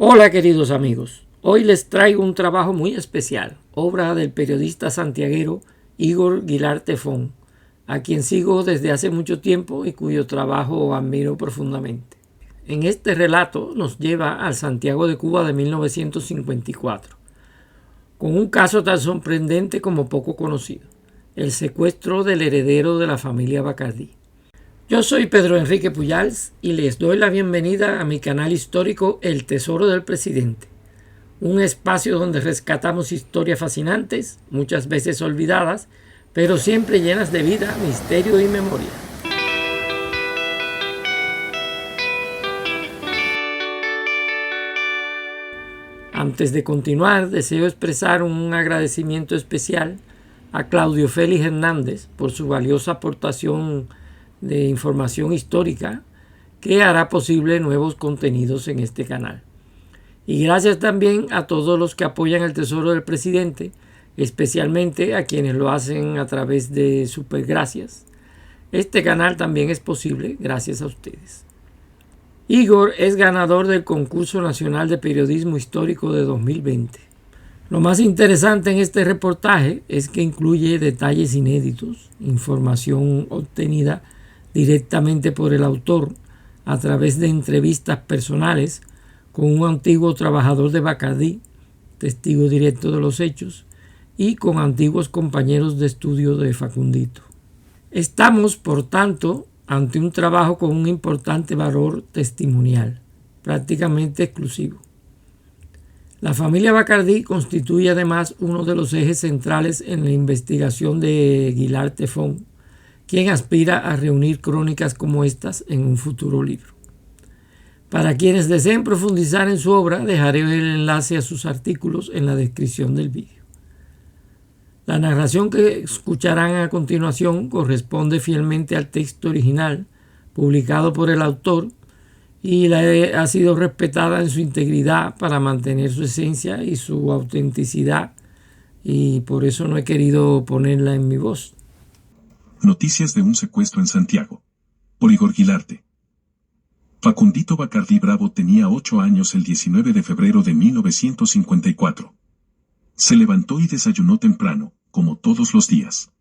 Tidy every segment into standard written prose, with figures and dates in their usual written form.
Hola queridos amigos, hoy les traigo un trabajo muy especial, obra del periodista santiaguero Igor Guilart Tefón, a quien sigo desde hace mucho tiempo y cuyo trabajo admiro profundamente. En este relato nos lleva al Santiago de Cuba de 1954, con un caso tan sorprendente como poco conocido, el secuestro del heredero de la familia Bacardí. Yo soy Pedro Enrique Pujals y les doy la bienvenida a mi canal histórico El Tesoro del Presidente, un espacio donde rescatamos historias fascinantes, muchas veces olvidadas, pero siempre llenas de vida, misterio y memoria. Antes de continuar, deseo expresar un agradecimiento especial a Claudio Félix Hernández por su valiosa aportación de información histórica que hará posible nuevos contenidos en este canal. Y gracias también a todos los que apoyan el Tesoro del Presidente, especialmente a quienes lo hacen a través de Supergracias. Este canal también es posible gracias a ustedes. Igor es ganador del Concurso Nacional de Periodismo Histórico de 2020. Lo más interesante en este reportaje es que incluye detalles inéditos, información obtenida directamente por el autor a través de entrevistas personales con un antiguo trabajador de Bacardí, testigo directo de los hechos, y con antiguos compañeros de estudio de Facundito. Estamos, por tanto, ante un trabajo con un importante valor testimonial, prácticamente exclusivo. La familia Bacardí constituye además uno de los ejes centrales en la investigación de Guilart Tefón, quien aspira a reunir crónicas como estas en un futuro libro. Para quienes deseen profundizar en su obra, dejaré el enlace a sus artículos en la descripción del vídeo. La narración que escucharán a continuación corresponde fielmente al texto original publicado por el autor y ha sido respetada en su integridad para mantener su esencia y su autenticidad, y por eso no he querido ponerla en mi voz. Noticias de un secuestro en Santiago. Por Igor Guilarte. Facundito Bacardí Bravo tenía 8 años el 19 de febrero de 1954. Se levantó y desayunó temprano, como todos los días.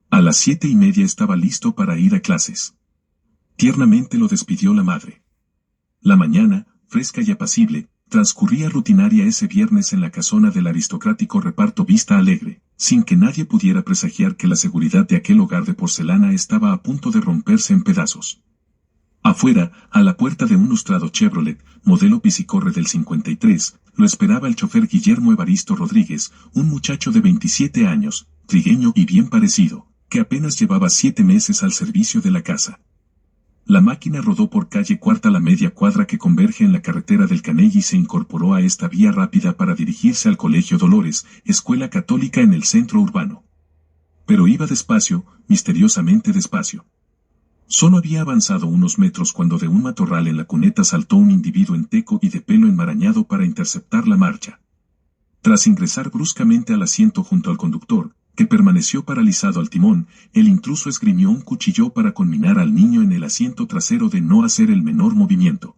A las 7:30 estaba listo para ir a clases. Tiernamente lo despidió la madre. La mañana, fresca y apacible, transcurría rutinaria ese viernes en la casona del aristocrático reparto Vista Alegre, sin que nadie pudiera presagiar que la seguridad de aquel hogar de porcelana estaba a punto de romperse en pedazos. Afuera, a la puerta de un lustrado Chevrolet, modelo Pisicorre del 53, lo esperaba el chofer Guillermo Evaristo Rodríguez, un muchacho de 27 años, trigueño y bien parecido, que apenas llevaba 7 meses al servicio de la casa. La máquina rodó por calle Cuarta la media cuadra que converge en la carretera del Caney y se incorporó a esta vía rápida para dirigirse al Colegio Dolores, escuela católica en el centro urbano. Pero iba despacio, misteriosamente despacio. Solo había avanzado unos metros cuando de un matorral en la cuneta saltó un individuo enteco y de pelo enmarañado para interceptar la marcha. Tras ingresar bruscamente al asiento junto al conductor, que permaneció paralizado al timón, el intruso esgrimió un cuchillo para conminar al niño en el asiento trasero de no hacer el menor movimiento.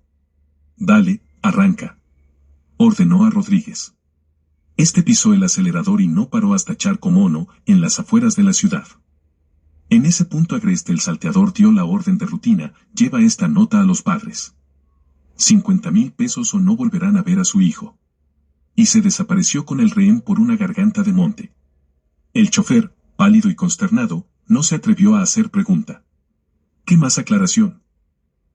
«Dale, arranca», ordenó a Rodríguez. Este pisó el acelerador y no paró hasta Charco Mono, en las afueras de la ciudad. En ese punto agreste el salteador dio la orden de rutina: «Lleva esta nota a los padres. 50,000 pesos o no volverán a ver a su hijo». Y se desapareció con el rehén por una garganta de monte. El chofer, pálido y consternado, no se atrevió a hacer pregunta. ¿Qué más aclaración?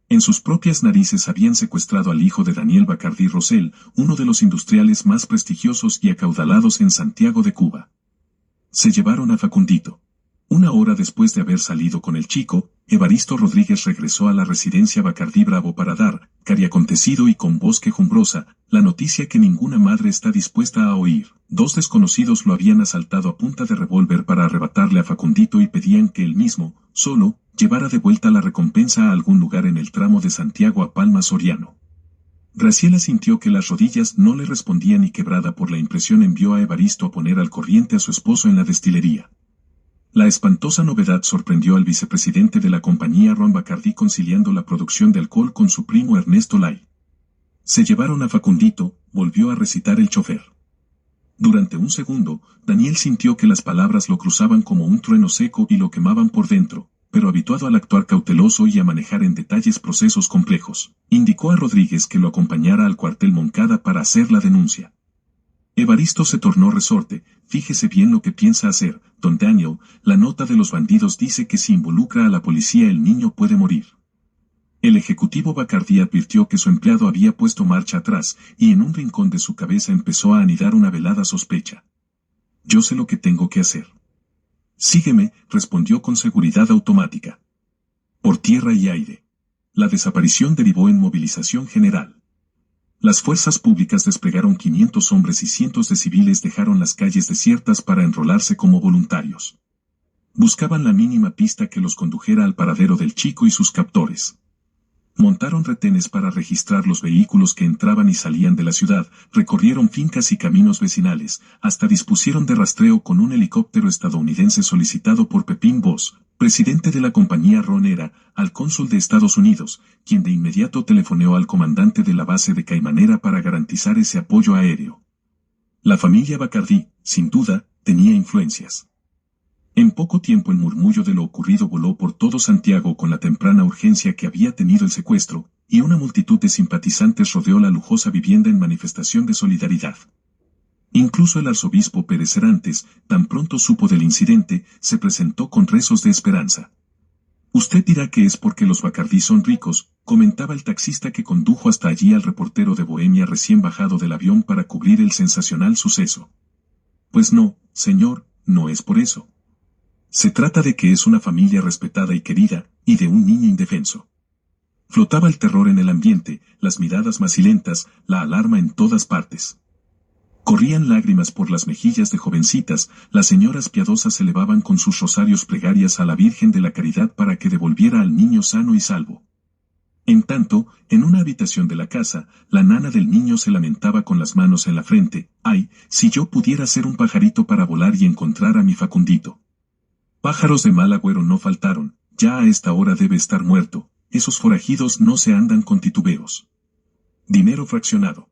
En sus propias narices habían secuestrado al hijo de Daniel Bacardí Rosell, uno de los industriales más prestigiosos y acaudalados en Santiago de Cuba. Se llevaron a Facundito. 1 hora después de haber salido con el chico, Evaristo Rodríguez regresó a la residencia Bacardí Bravo para dar, cariacontecido y con voz quejumbrosa, la noticia que ninguna madre está dispuesta a oír. 2 desconocidos lo habían asaltado a punta de revólver para arrebatarle a Facundito y pedían que él mismo, solo, llevara de vuelta la recompensa a algún lugar en el tramo de Santiago a Palma Soriano. Graciela sintió que las rodillas no le respondían y quebrada por la impresión envió a Evaristo a poner al corriente a su esposo en la destilería. La espantosa novedad sorprendió al vicepresidente de la compañía Ron Bacardí conciliando la producción de alcohol con su primo Ernesto Lai. Se llevaron a Facundito, volvió a recitar el chofer. Durante un segundo, Daniel sintió que las palabras lo cruzaban como un trueno seco y lo quemaban por dentro, pero habituado al actuar cauteloso y a manejar en detalles procesos complejos, indicó a Rodríguez que lo acompañara al cuartel Moncada para hacer la denuncia. Evaristo se tornó resorte: fíjese bien lo que piensa hacer, don Daniel, la nota de los bandidos dice que si involucra a la policía el niño puede morir. El ejecutivo Bacardí advirtió que su empleado había puesto marcha atrás, y en un rincón de su cabeza empezó a anidar una velada sospecha. Yo sé lo que tengo que hacer. Sígueme, respondió con seguridad automática. Por tierra y aire. La desaparición derivó en movilización general. Las fuerzas públicas desplegaron 500 hombres y cientos de civiles dejaron las calles desiertas para enrolarse como voluntarios. Buscaban la mínima pista que los condujera al paradero del chico y sus captores. Montaron retenes para registrar los vehículos que entraban y salían de la ciudad, recorrieron fincas y caminos vecinales, hasta dispusieron de rastreo con un helicóptero estadounidense solicitado por Pepín Bosch, presidente de la compañía ronera, al cónsul de Estados Unidos, quien de inmediato telefoneó al comandante de la base de Caimanera para garantizar ese apoyo aéreo. La familia Bacardí, sin duda, tenía influencias. En poco tiempo el murmullo de lo ocurrido voló por todo Santiago con la temprana urgencia que había tenido el secuestro, y una multitud de simpatizantes rodeó la lujosa vivienda en manifestación de solidaridad. Incluso el arzobispo Pérez Serantes, tan pronto supo del incidente, se presentó con rezos de esperanza. Usted dirá que es porque los Bacardí son ricos, comentaba el taxista que condujo hasta allí al reportero de Bohemia recién bajado del avión para cubrir el sensacional suceso. Pues no, señor, no es por eso. Se trata de que es una familia respetada y querida, y de un niño indefenso. Flotaba el terror en el ambiente, las miradas macilentas, la alarma en todas partes. Corrían lágrimas por las mejillas de jovencitas, las señoras piadosas elevaban con sus rosarios plegarias a la Virgen de la Caridad para que devolviera al niño sano y salvo. En tanto, en una habitación de la casa, la nana del niño se lamentaba con las manos en la frente: «Ay, si yo pudiera ser un pajarito para volar y encontrar a mi Facundito». Pájaros de mal agüero no faltaron, ya a esta hora debe estar muerto, esos forajidos no se andan con titubeos. Dinero fraccionado.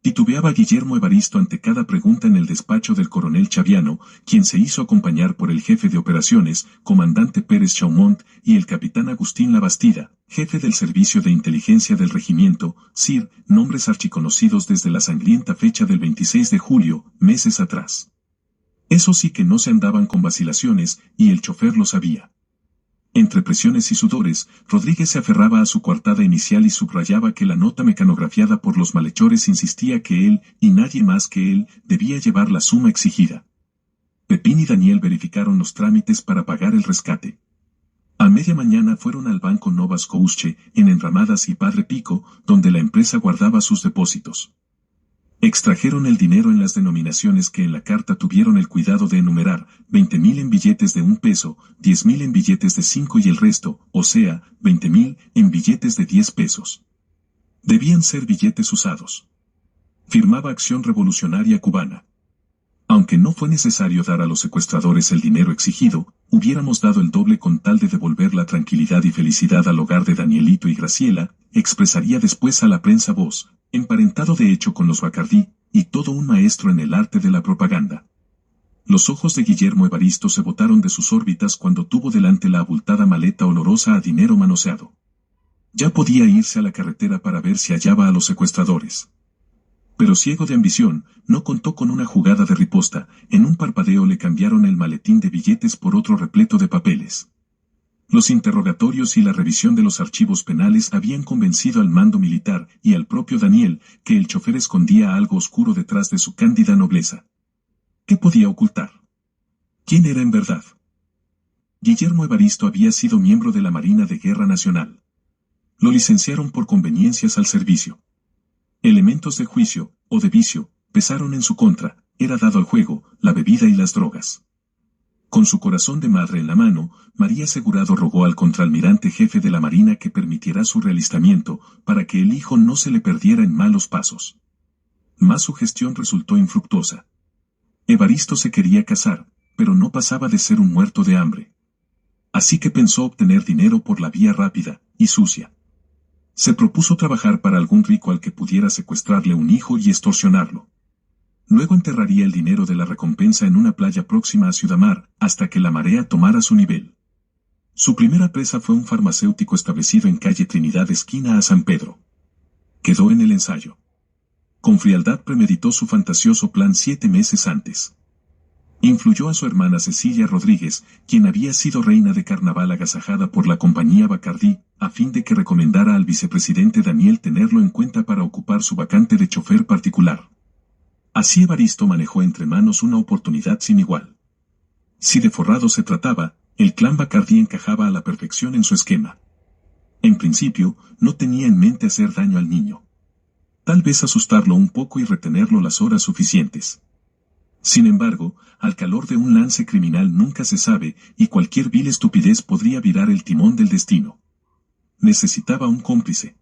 Titubeaba Guillermo Evaristo ante cada pregunta en el despacho del coronel Chaviano, quien se hizo acompañar por el jefe de operaciones, comandante Pérez Chaumont, y el capitán Agustín Labastida, jefe del servicio de inteligencia del regimiento, SIR, nombres archiconocidos desde la sangrienta fecha del 26 de julio, meses atrás. Eso sí que no se andaban con vacilaciones, y el chofer lo sabía. Entre presiones y sudores, Rodríguez se aferraba a su coartada inicial y subrayaba que la nota mecanografiada por los malhechores insistía que él, y nadie más que él, debía llevar la suma exigida. Pepín y Daniel verificaron los trámites para pagar el rescate. A media mañana fueron al Banco Nova Scotia, en Enramadas y Padre Pico, donde la empresa guardaba sus depósitos. Extrajeron el dinero en las denominaciones que en la carta tuvieron el cuidado de enumerar: 20,000 en billetes de 1 peso, 10,000 en billetes de 5 y el resto, o sea, 20,000 en billetes de 10 pesos. Debían ser billetes usados. Firmaba Acción Revolucionaria Cubana. Aunque no fue necesario dar a los secuestradores el dinero exigido, hubiéramos dado el doble con tal de devolver la tranquilidad y felicidad al hogar de Danielito y Graciela, expresaría después a la prensa Bosch, emparentado de hecho con los Bacardí, y todo un maestro en el arte de la propaganda. Los ojos de Guillermo Evaristo se botaron de sus órbitas cuando tuvo delante la abultada maleta olorosa a dinero manoseado. Ya podía irse a la carretera para ver si hallaba a los secuestradores. Pero ciego de ambición, no contó con una jugada de riposta. En un parpadeo le cambiaron el maletín de billetes por otro repleto de papeles. Los interrogatorios y la revisión de los archivos penales habían convencido al mando militar y al propio Daniel que el chofer escondía algo oscuro detrás de su cándida nobleza. ¿Qué podía ocultar? ¿Quién era en verdad? Guillermo Evaristo había sido miembro de la Marina de Guerra Nacional. Lo licenciaron por conveniencias al servicio. Elementos de juicio, o de vicio, pesaron en su contra: era dado al juego, la bebida y las drogas. Con su corazón de madre en la mano, María Segurado rogó al contraalmirante jefe de la Marina que permitiera su realistamiento, para que el hijo no se le perdiera en malos pasos. Mas su gestión resultó infructuosa. Evaristo se quería casar, pero no pasaba de ser un muerto de hambre. Así que pensó obtener dinero por la vía rápida y sucia. Se propuso trabajar para algún rico al que pudiera secuestrarle un hijo y extorsionarlo. Luego enterraría el dinero de la recompensa en una playa próxima a Ciudamar, hasta que la marea tomara su nivel. Su primera presa fue un farmacéutico establecido en calle Trinidad esquina a San Pedro. Quedó en el ensayo. Con frialdad premeditó su fantasioso plan 7 meses antes. Influyó a su hermana Cecilia Rodríguez, quien había sido reina de carnaval agasajada por la compañía Bacardí, a fin de que recomendara al vicepresidente Daniel tenerlo en cuenta para ocupar su vacante de chofer particular. Así Evaristo manejó entre manos una oportunidad sin igual. Si de Forrado se trataba, el clan Bacardí encajaba a la perfección en su esquema. En principio, no tenía en mente hacer daño al niño. Tal vez asustarlo un poco y retenerlo las horas suficientes. Sin embargo, al calor de un lance criminal nunca se sabe, y cualquier vil estupidez podría virar el timón del destino. Necesitaba un cómplice.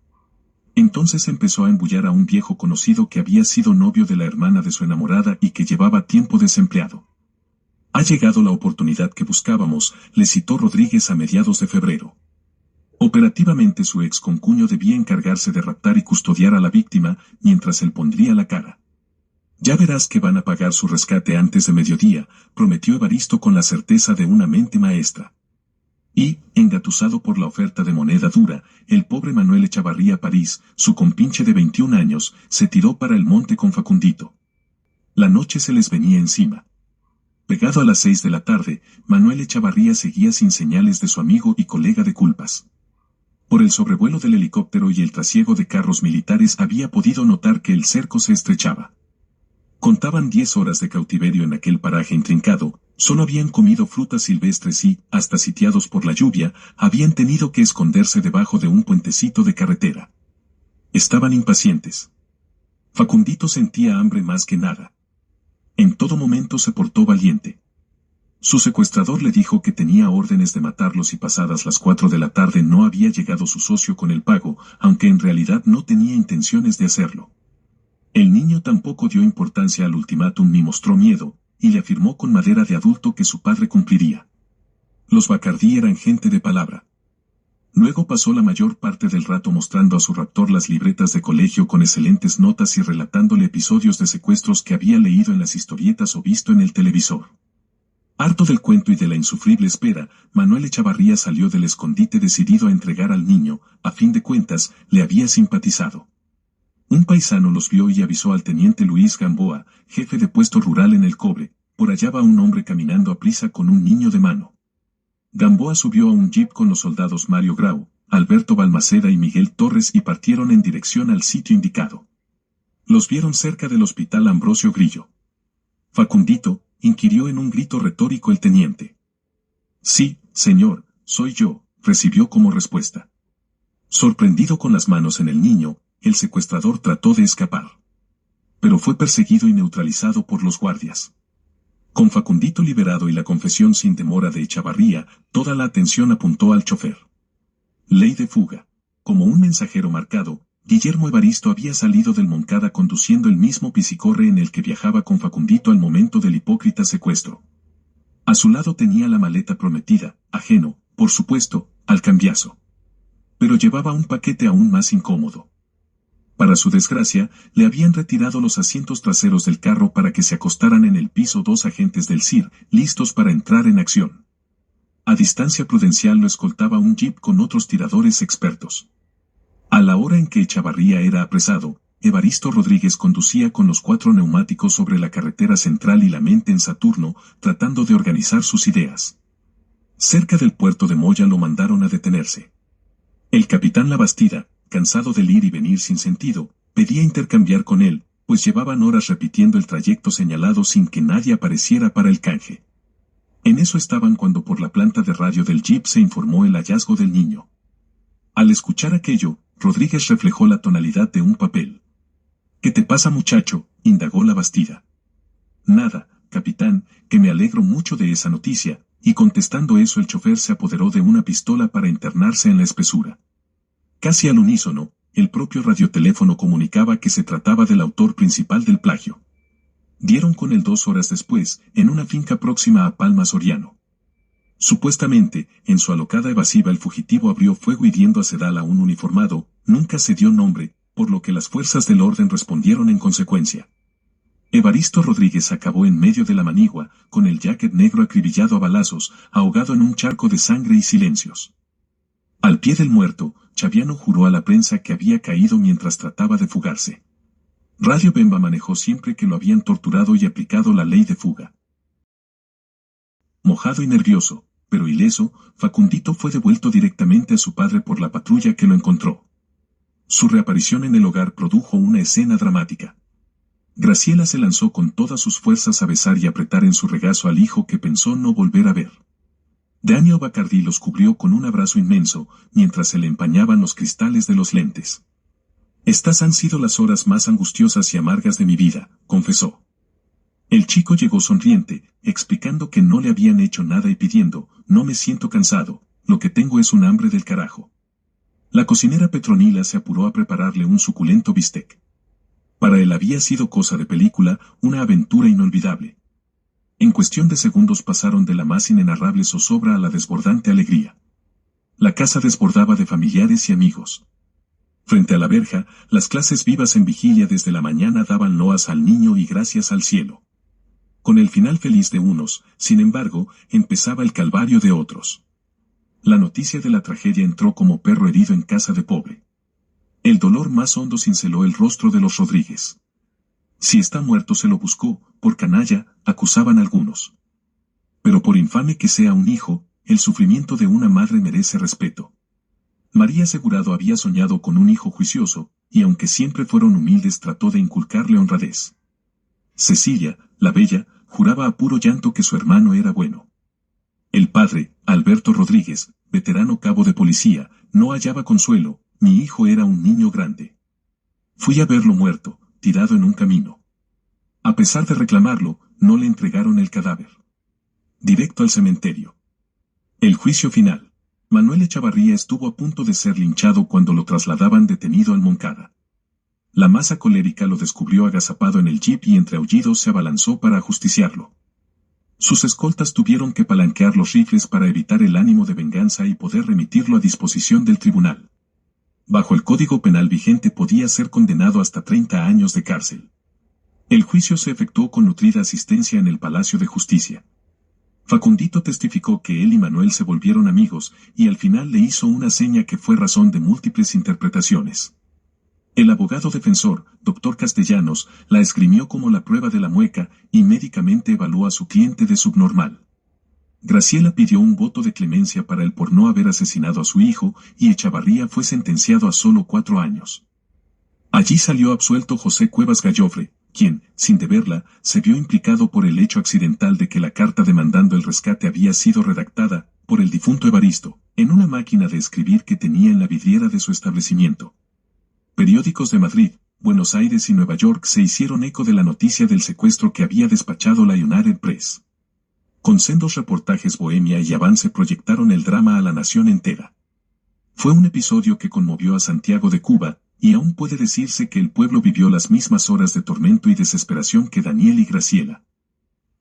Entonces empezó a embullar a un viejo conocido que había sido novio de la hermana de su enamorada y que llevaba tiempo desempleado. Ha llegado la oportunidad que buscábamos, le citó Rodríguez a mediados de febrero. Operativamente su ex concuño debía encargarse de raptar y custodiar a la víctima, mientras él pondría la cara. Ya verás que van a pagar su rescate antes de mediodía, prometió Evaristo con la certeza de una mente maestra. Y, engatusado por la oferta de moneda dura, el pobre Manuel Echavarría París, su compinche de 21 años, se tiró para el monte con Facundito. La noche se les venía encima. Pegado a las 6 de la tarde, Manuel Echavarría seguía sin señales de su amigo y colega de culpas. Por el sobrevuelo del helicóptero y el trasiego de carros militares había podido notar que el cerco se estrechaba. Contaban 10 horas de cautiverio en aquel paraje intrincado, solo habían comido frutas silvestres y, hasta sitiados por la lluvia, habían tenido que esconderse debajo de un puentecito de carretera. Estaban impacientes. Facundito sentía hambre más que nada. En todo momento se portó valiente. Su secuestrador le dijo que tenía órdenes de matarlos y pasadas las 4 de la tarde no había llegado su socio con el pago, aunque en realidad no tenía intenciones de hacerlo. El niño tampoco dio importancia al ultimátum ni mostró miedo, y le afirmó con madera de adulto que su padre cumpliría. Los Bacardí eran gente de palabra. Luego pasó la mayor parte del rato mostrando a su raptor las libretas de colegio con excelentes notas y relatándole episodios de secuestros que había leído en las historietas o visto en el televisor. Harto del cuento y de la insufrible espera, Manuel Echavarría salió del escondite decidido a entregar al niño, a fin de cuentas, le había simpatizado. Un paisano los vio y avisó al teniente Luis Gamboa, jefe de puesto rural en El Cobre, por allá va un hombre caminando a prisa con un niño de mano. Gamboa subió a un jeep con los soldados Mario Grau, Alberto Balmaceda y Miguel Torres y partieron en dirección al sitio indicado. Los vieron cerca del hospital Ambrosio Grillo. Facundito, inquirió en un grito retórico el teniente. Sí, señor, soy yo, recibió como respuesta. Sorprendido con las manos en el niño, el secuestrador trató de escapar. Pero fue perseguido y neutralizado por los guardias. Con Facundito liberado y la confesión sin demora de Echavarría, toda la atención apuntó al chofer. Ley de fuga. Como un mensajero marcado, Guillermo Evaristo había salido del Moncada conduciendo el mismo picicorre en el que viajaba con Facundito al momento del hipócrita secuestro. A su lado tenía la maleta prometida, ajeno, por supuesto, al cambiazo. Pero llevaba un paquete aún más incómodo. Para su desgracia, le habían retirado los asientos traseros del carro para que se acostaran en el piso 2 agentes del CIR, listos para entrar en acción. A distancia prudencial lo escoltaba un jeep con otros tiradores expertos. A la hora en que Echavarría era apresado, Evaristo Rodríguez conducía con los 4 neumáticos sobre la carretera central y la mente en Saturno, tratando de organizar sus ideas. Cerca del puerto de Moya lo mandaron a detenerse. El capitán Labastida, cansado del ir y venir sin sentido, pedía intercambiar con él, pues llevaban horas repitiendo el trayecto señalado sin que nadie apareciera para el canje. En eso estaban cuando por la planta de radio del jeep se informó el hallazgo del niño. Al escuchar aquello, Rodríguez reflejó la tonalidad de un papel. ¿Qué te pasa, muchacho?, indagó Labastida. Nada, capitán, que me alegro mucho de esa noticia, y contestando eso el chofer se apoderó de una pistola para internarse en la espesura. Casi al unísono, el propio radioteléfono comunicaba que se trataba del autor principal del plagio. Dieron con él 2 horas después, en una finca próxima a Palma Soriano. Supuestamente, en su alocada evasiva el fugitivo abrió fuego hiriendo a Sedal a un uniformado, nunca se dio nombre, por lo que las fuerzas del orden respondieron en consecuencia. Evaristo Rodríguez acabó en medio de la manigua, con el jacket negro acribillado a balazos, ahogado en un charco de sangre y silencios. Al pie del muerto, Chaviano juró a la prensa que había caído mientras trataba de fugarse. Radio Bemba manejó siempre que lo habían torturado y aplicado la ley de fuga. Mojado y nervioso, pero ileso, Facundito fue devuelto directamente a su padre por la patrulla que lo encontró. Su reaparición en el hogar produjo una escena dramática. Graciela se lanzó con todas sus fuerzas a besar y apretar en su regazo al hijo que pensó no volver a ver. Daniel Bacardí los cubrió con un abrazo inmenso, mientras se le empañaban los cristales de los lentes. Estas han sido las horas más angustiosas y amargas de mi vida, confesó. El chico llegó sonriente, explicando que no le habían hecho nada y pidiendo, no me siento cansado, lo que tengo es un hambre del carajo. La cocinera Petronila se apuró a prepararle un suculento bistec. Para él había sido cosa de película, una aventura inolvidable. En cuestión de segundos pasaron de la más inenarrable zozobra a la desbordante alegría. La casa desbordaba de familiares y amigos. Frente a la verja, las clases vivas en vigilia desde la mañana daban loas al niño y gracias al cielo. Con el final feliz de unos, sin embargo, empezaba el calvario de otros. La noticia de la tragedia entró como perro herido en casa de pobre. El dolor más hondo cinceló el rostro de los Rodríguez. Si está muerto se lo buscó, por canalla, acusaban algunos. Pero por infame que sea un hijo, el sufrimiento de una madre merece respeto. María Segurado había soñado con un hijo juicioso, y aunque siempre fueron humildes trató de inculcarle honradez. Cecilia, la bella, juraba a puro llanto que su hermano era bueno. El padre, Alberto Rodríguez, veterano cabo de policía, no hallaba consuelo, mi hijo era un niño grande. Fui a verlo muerto, tirado en un camino. A pesar de reclamarlo, no le entregaron el cadáver. Directo al cementerio. El juicio final. Manuel Echavarría estuvo a punto de ser linchado cuando lo trasladaban detenido al Moncada. La masa colérica lo descubrió agazapado en el jeep y entre aullidos se abalanzó para ajusticiarlo. Sus escoltas tuvieron que palanquear los rifles para evitar el ánimo de venganza y poder remitirlo a disposición del tribunal. Bajo el Código Penal vigente podía ser condenado hasta 30 años de cárcel. El juicio se efectuó con nutrida asistencia en el Palacio de Justicia. Facundito testificó que él y Manuel se volvieron amigos, y al final le hizo una seña que fue razón de múltiples interpretaciones. El abogado defensor, doctor Castellanos, la esgrimió como la prueba de la mueca, y médicamente evaluó a su cliente de subnormal. Graciela pidió un voto de clemencia para él por no haber asesinado a su hijo, y Echavarría fue sentenciado a solo 4 años. Allí salió absuelto José Cuevas Gallofre, quien, sin deberla, se vio implicado por el hecho accidental de que la carta demandando el rescate había sido redactada, por el difunto Evaristo, en una máquina de escribir que tenía en la vidriera de su establecimiento. Periódicos de Madrid, Buenos Aires y Nueva York se hicieron eco de la noticia del secuestro que había despachado la United Press. Con sendos reportajes Bohemia y Avance proyectaron el drama a la nación entera. Fue un episodio que conmovió a Santiago de Cuba, y aún puede decirse que el pueblo vivió las mismas horas de tormento y desesperación que Daniel y Graciela.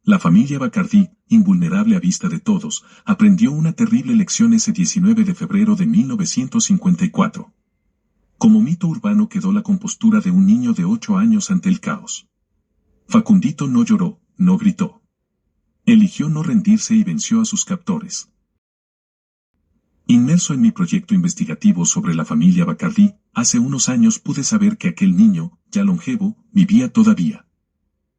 La familia Bacardí, invulnerable a vista de todos, aprendió una terrible lección ese 19 de febrero de 1954. Como mito urbano quedó la compostura de un niño de 8 años ante el caos. Facundito no lloró, no gritó. Eligió no rendirse y venció a sus captores. Inmerso en mi proyecto investigativo sobre la familia Bacardí, hace unos años pude saber que aquel niño, ya longevo, vivía todavía.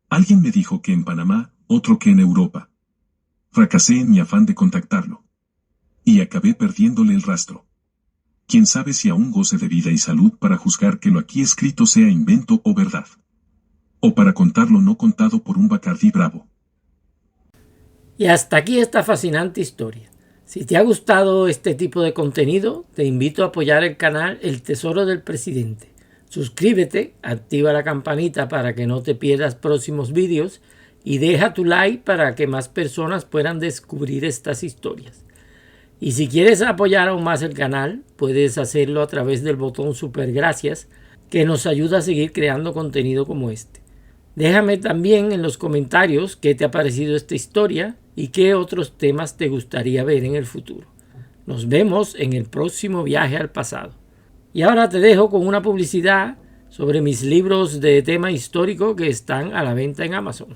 Alguien me dijo que en Panamá, otro que en Europa. Fracasé en mi afán de contactarlo. Y acabé perdiéndole el rastro. Quién sabe si aún goce de vida y salud para juzgar que lo aquí escrito sea invento o verdad. O para contar lo no contado por un Bacardí bravo. Y hasta aquí esta fascinante historia. Si te ha gustado este tipo de contenido, te invito a apoyar el canal El Tesoro del Presidente. Suscríbete, activa la campanita para que no te pierdas próximos vídeos y deja tu like para que más personas puedan descubrir estas historias. Y si quieres apoyar aún más el canal, puedes hacerlo a través del botón Super Gracias, que nos ayuda a seguir creando contenido como este. Déjame también en los comentarios qué te ha parecido esta historia y qué otros temas te gustaría ver en el futuro. Nos vemos en el próximo viaje al pasado. Y ahora te dejo con una publicidad sobre mis libros de tema histórico que están a la venta en Amazon.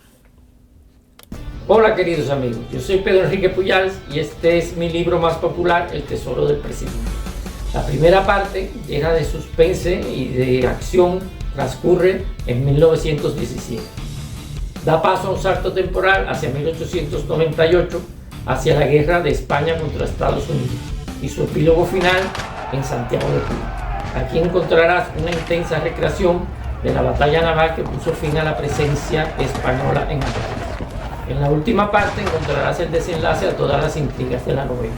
Hola queridos amigos, yo soy Pedro Enrique Pujals y este es mi libro más popular, El Tesoro del Presidente. La primera parte, llena de suspense y de acción, transcurre en 1917. Da paso a un salto temporal hacia 1898, hacia la guerra de España contra Estados Unidos y su epílogo final en Santiago de Cuba. Aquí encontrarás una intensa recreación de la batalla naval que puso fin a la presencia española en América. En la última parte encontrarás el desenlace a todas las intrigas de la novela.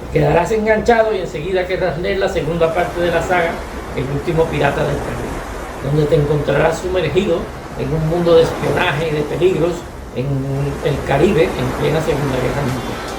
Te quedarás enganchado y enseguida querrás leer la segunda parte de la saga, El último pirata del Caribe, donde te encontrarás sumergido en un mundo de espionaje y de peligros en el Caribe en plena Segunda Guerra Mundial.